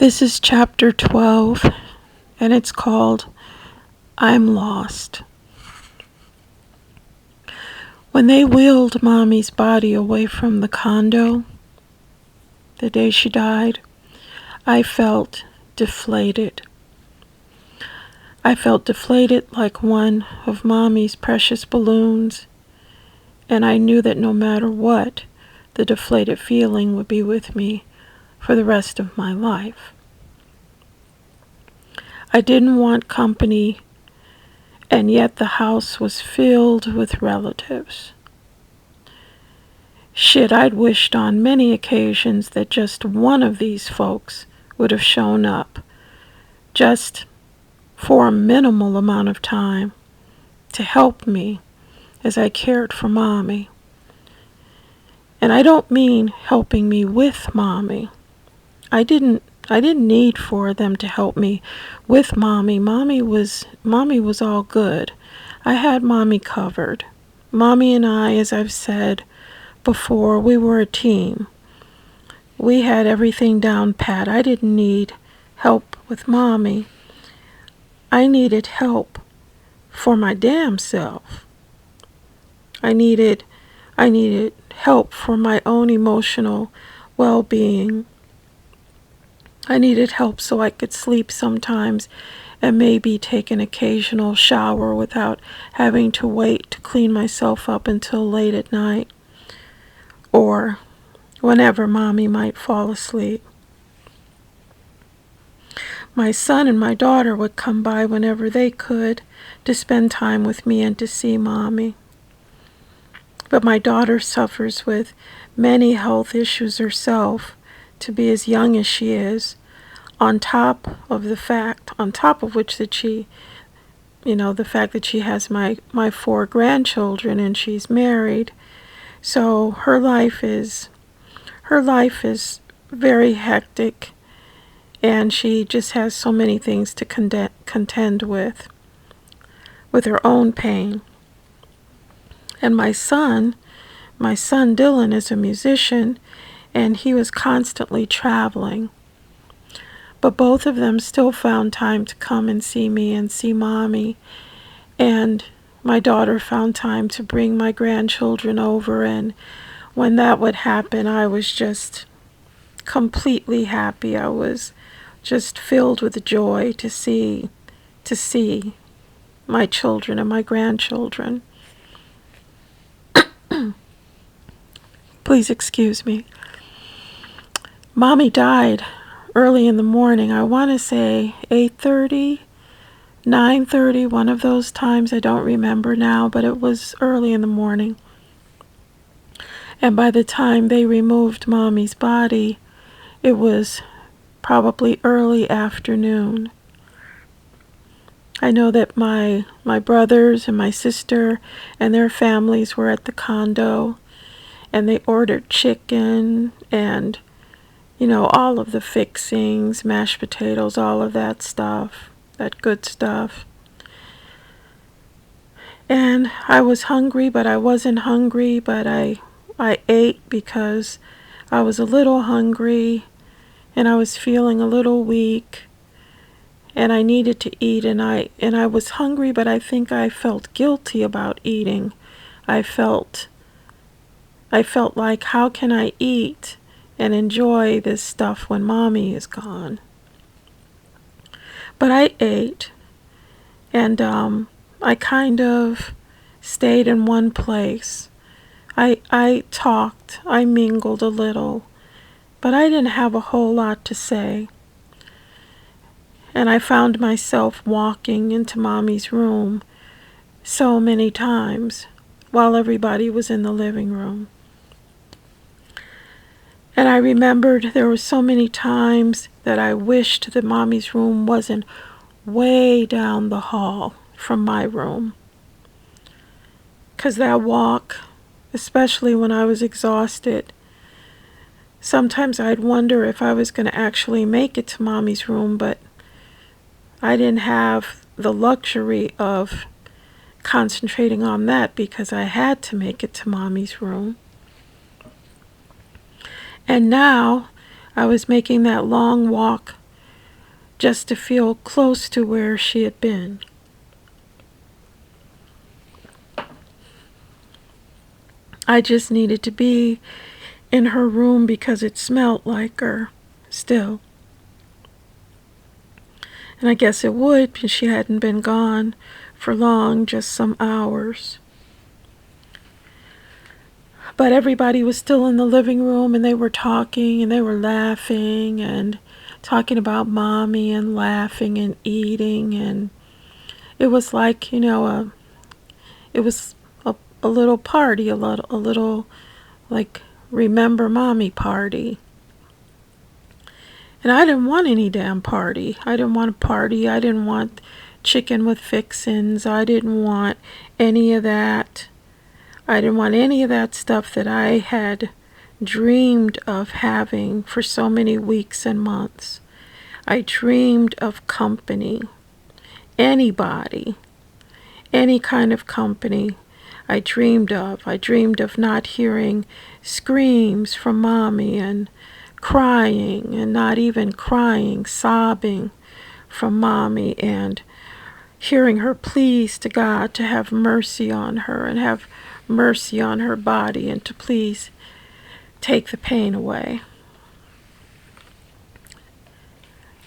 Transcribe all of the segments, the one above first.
This is chapter 12, and it's called I'm Lost. When they wheeled Mommy's body away from the condo, the day she died, I felt deflated. I felt deflated like one of Mommy's precious balloons, and I knew that no matter what, the deflated feeling would be with me for the rest of my life. I didn't want company, and yet the house was filled with relatives. I'd wished on many occasions that just one of these folks would have shown up, just for a minimal amount of time, to help me as I cared for Mommy. And I don't mean helping me with Mommy. I didn't need for them to help me with Mommy. Mommy was all good. I had Mommy covered. Mommy and I, as I've said before, we were a team. We had everything down pat. I didn't need help with Mommy. I needed help for my damn self. I needed help for my own emotional well-being. I needed help so I could sleep sometimes and maybe take an occasional shower without having to wait to clean myself up until late at night or whenever Mommy might fall asleep. My son and my daughter would come by whenever they could to spend time with me and to see Mommy. But my daughter suffers with many health issues herself, to be as young as she is, on top of which that she, the fact that she has my 4 grandchildren and she's married. So her life is very hectic, and she just has so many things to contend with her own pain. And my son Dylan is a musician, and he was constantly traveling. But both of them still found time to come and see me and see Mommy. And my daughter found time to bring my grandchildren over, and when that would happen, I was just completely happy. I was just filled with joy to see my children and my grandchildren. Please excuse me. Mommy died early in the morning. I want to say 8:30, 9:30, one of those times. I don't remember now, but it was early in the morning. And by the time they removed Mommy's body, it was probably early afternoon. I know that my brothers and my sister and their families were at the condo, and they ordered chicken and all of the fixings, mashed potatoes, all of that stuff, that good stuff. And I was hungry, but I wasn't hungry, but I ate because I was a little hungry and I was feeling a little weak and I needed to eat, and I was hungry, but I think I felt guilty about eating. I felt like, how can I eat and enjoy this stuff when Mommy is gone? But I ate, and I kind of stayed in one place. I talked, I mingled a little, but I didn't have a whole lot to say. And I found myself walking into Mommy's room so many times while everybody was in the living room. And I remembered there were so many times that I wished that Mommy's room wasn't way down the hall from my room. 'Cause that walk, especially when I was exhausted, sometimes I'd wonder if I was going to actually make it to Mommy's room, but I didn't have the luxury of concentrating on that because I had to make it to Mommy's room. And now I was making that long walk just to feel close to where she had been. I just needed to be in her room because it smelled like her still. And I guess it would, because she hadn't been gone for long, just some hours. But everybody was still in the living room, and they were talking, and they were laughing, and talking about Mommy, and laughing, and eating, and it was like, it was a little party, a little like remember Mommy party. And I didn't want any damn party. I didn't want a party. I didn't want chicken with fixins. I didn't want any of that. I didn't want any of that stuff that I had dreamed of having for so many weeks and months. I dreamed of company. Anybody. Any kind of company I dreamed of. I dreamed of not hearing screams from Mommy and crying, and not even crying, sobbing from Mommy, and hearing her pleas to God to have mercy on her and have mercy on her body and to please take the pain away.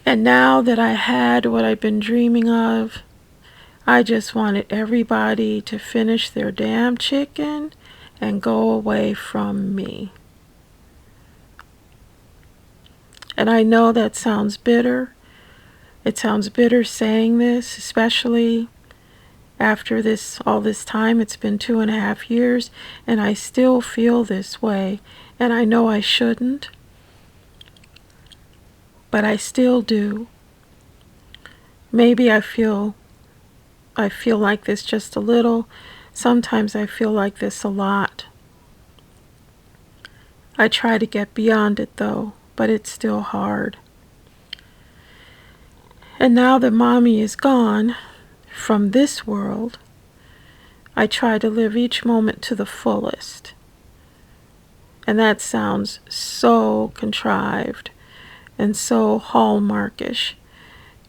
And now that I had what I'd been dreaming of, I just wanted everybody to finish their damn chicken and go away from me. And I know that sounds bitter. It sounds bitter saying this, especially after all this time. It's been 2.5 years, and I still feel this way. And I know I shouldn't, but I still do. Maybe I feel like this just a little. Sometimes I feel like this a lot. I try to get beyond it though, but it's still hard. And now that Mommy is gone from this world, I try to live each moment to the fullest. And that sounds so contrived and so hallmarkish,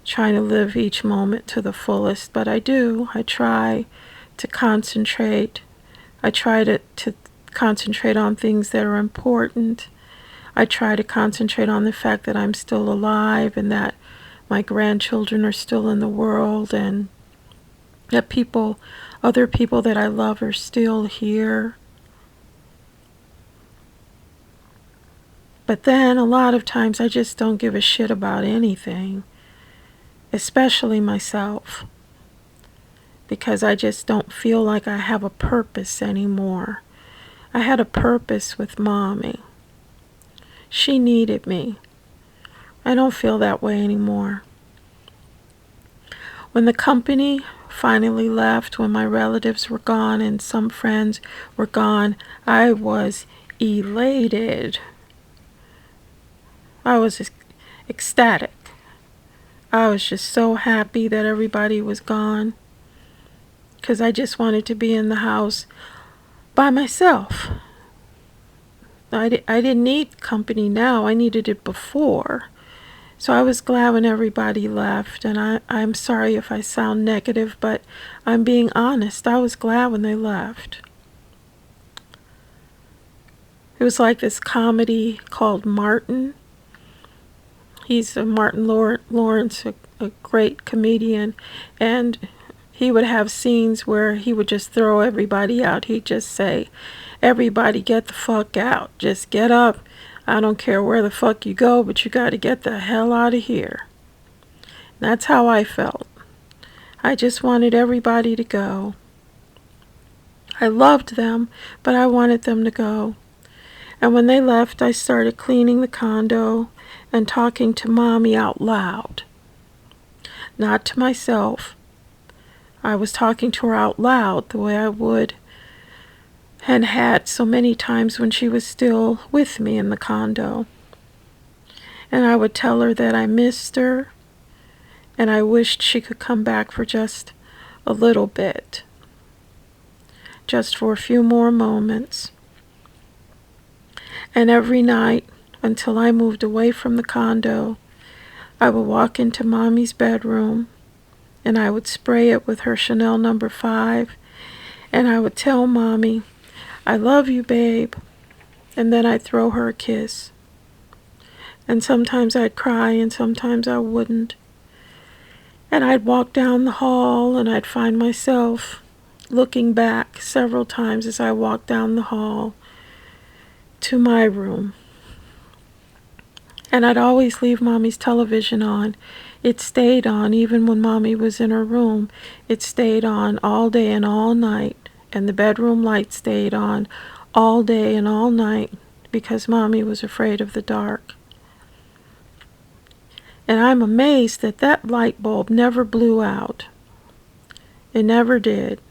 trying to live each moment to the fullest, but I do. I try to concentrate. I try to concentrate on things that are important. I try to concentrate on the fact that I'm still alive and that my grandchildren are still in the world and that other people that I love are still here. But then a lot of times I just don't give a shit about anything, especially myself, because I just don't feel like I have a purpose anymore. I had a purpose with Mommy. She needed me. I don't feel that way anymore. When the company finally left, when my relatives were gone and some friends were gone, I was elated. I was ecstatic. I was just so happy that everybody was gone, because I just wanted to be in the house by myself. I didn't need company now. I needed it before. So I was glad when everybody left, and I'm sorry if I sound negative, but I'm being honest. I was glad when they left. It was like this comedy called Martin. He's Martin Lawrence, a great comedian, and he would have scenes where he would just throw everybody out. He'd just say, everybody get the fuck out. Just get up. I don't care where the fuck you go, but you got to get the hell out of here. That's how I felt. I just wanted everybody to go. I loved them, but I wanted them to go. And when they left, I started cleaning the condo and talking to Mommy out loud. Not to myself. I was talking to her out loud the way I would and had so many times when she was still with me in the condo. And I would tell her that I missed her and I wished she could come back for just a little bit. Just for a few more moments. And every night, until I moved away from the condo, I would walk into Mommy's bedroom and I would spray it with her Chanel number 5, and I would tell Mommy, "I love you, babe," and then I'd throw her a kiss. And sometimes I'd cry and sometimes I wouldn't. And I'd walk down the hall and I'd find myself looking back several times as I walked down the hall to my room. And I'd always leave Mommy's television on. It stayed on even when Mommy was in her room. It stayed on all day and all night. And the bedroom light stayed on all day and all night because Mommy was afraid of the dark. And I'm amazed that that light bulb never blew out. It never did.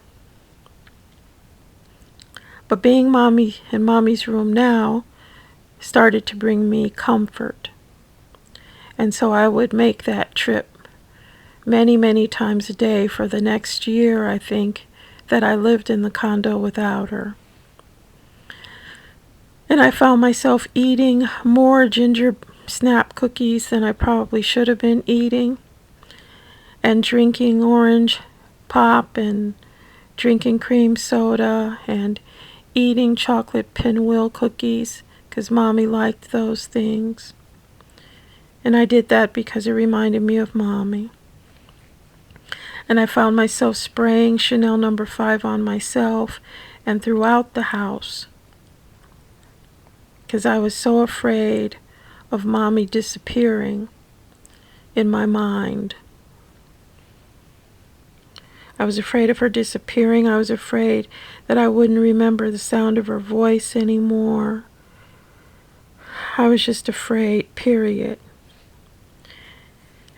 But being Mommy in Mommy's room now started to bring me comfort. And so I would make that trip many, many times a day for the next year, I think, that I lived in the condo without her. And I found myself eating more ginger snap cookies than I probably should have been eating, and drinking orange pop and drinking cream soda and eating chocolate pinwheel cookies because Mommy liked those things. And I did that because it reminded me of Mommy. And I found myself spraying Chanel number 5 on myself and throughout the house because I was so afraid of Mommy disappearing in my mind. I was afraid of her disappearing. I was afraid that I wouldn't remember the sound of her voice anymore. I was just afraid, period.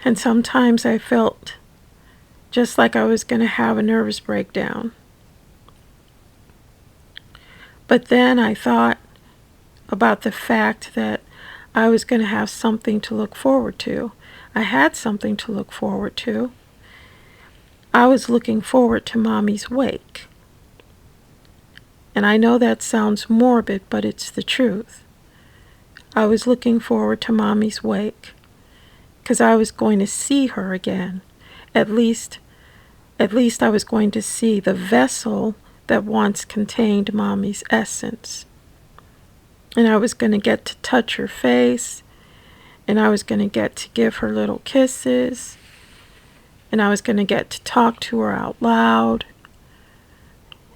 And sometimes I felt just like I was going to have a nervous breakdown. But then I thought about the fact that I was going to have something to look forward to. I had something to look forward to. I was looking forward to Mommy's wake. And I know that sounds morbid, but it's the truth. I was looking forward to Mommy's wake because I was going to see her again. At least I was going to see the vessel that once contained Mommy's essence. And I was going to get to touch her face, and I was going to get to give her little kisses, and I was going to get to talk to her out loud.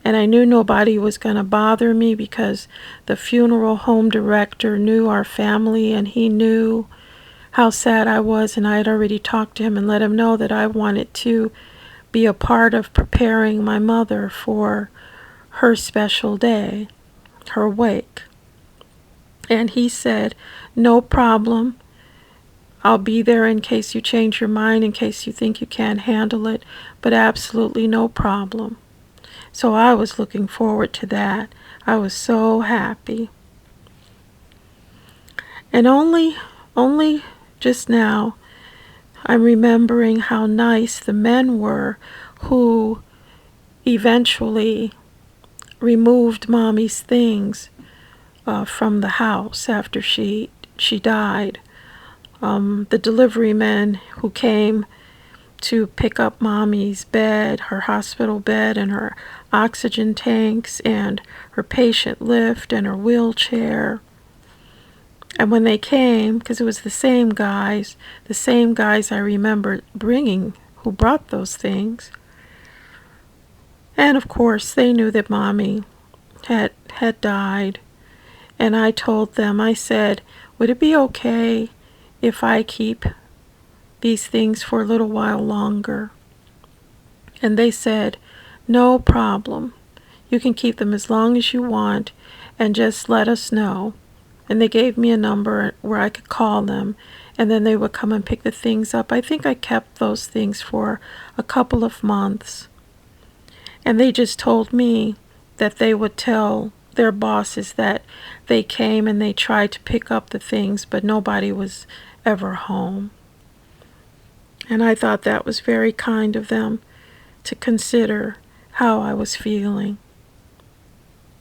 And I knew nobody was going to bother me because the funeral home director knew our family, and he knew how sad I was, and I had already talked to him and let him know that I wanted to be a part of preparing my mother for her special day, her wake. And he said, "No problem. I'll be there in case you change your mind, in case you think you can't handle it, but absolutely no problem." So I was looking forward to that. I was so happy. And only just now, I'm remembering how nice the men were who eventually removed Mommy's things from the house after she died. The delivery men who came to pick up Mommy's bed, her hospital bed, and her oxygen tanks, and her patient lift, and her wheelchair. And when they came, because it was the same guys I remember bringing, who brought those things. And of course, they knew that Mommy had died. And I told them, I said, "Would it be okay if I keep these things for a little while longer?" And they said, "No problem. You can keep them as long as you want, and just let us know." And they gave me a number where I could call them, and then they would come and pick the things up. I think I kept those things for a couple of months. And they just told me that they would tell their bosses that they came and they tried to pick up the things, but nobody was ever home. And I thought that was very kind of them to consider how I was feeling,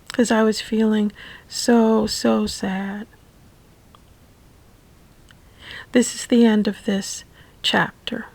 because I was feeling so sad. This is the end of this chapter.